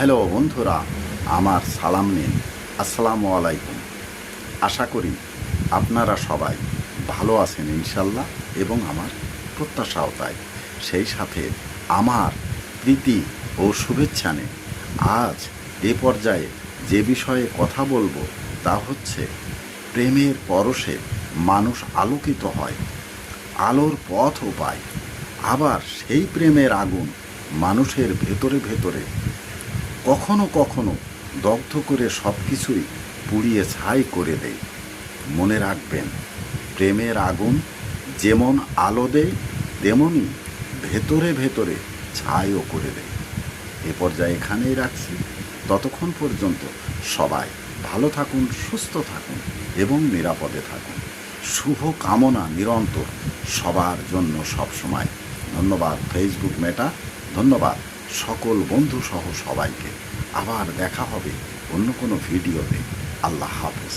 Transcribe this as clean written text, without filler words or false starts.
Hello বন্ধুরা, আমার সালাম নিন। আসসালামু আলাইকুম। আশা করি আপনারা সবাই ভালো আছেন ইনশাল্লাহ, এবং আমার প্রত্যাশাও তাই। সেই সাথে আমার প্রীতি ও শুভেচ্ছা নিন। আজ এ পর্যায়ে যে বিষয়ে কথা বলবো তা হচ্ছে প্রেমের পরশে মানুষ আলোকিত হয়, আলোর পথও পায়। আবার সেই প্রেমের আগুন মানুষের ভেতরে ভেতরে কখনো কখনো দগ্ধ করে সব কিছুই পুড়িয়ে ছাই করে দেয়। মনে রাখবেন, প্রেমের আগুন যেমন আলো দেয়, তেমনি ভেতরে ভেতরে ছাইও করে দেয়। এ পর্যায়ে এখানেই রাখছি। ততক্ষণ পর্যন্ত সবাই ভালো থাকুন, সুস্থ থাকুন এবং নিরাপদে থাকুন। শুভ কামনা নিরন্তর সবার জন্য সবসময়। ধন্যবাদ ফেসবুক মেটা, ধন্যবাদ সকল বন্ধু সহ সবাইকে। আবার দেখা হবে অন্য কোনো ভিডিওতে। আল্লাহ হাফেজ।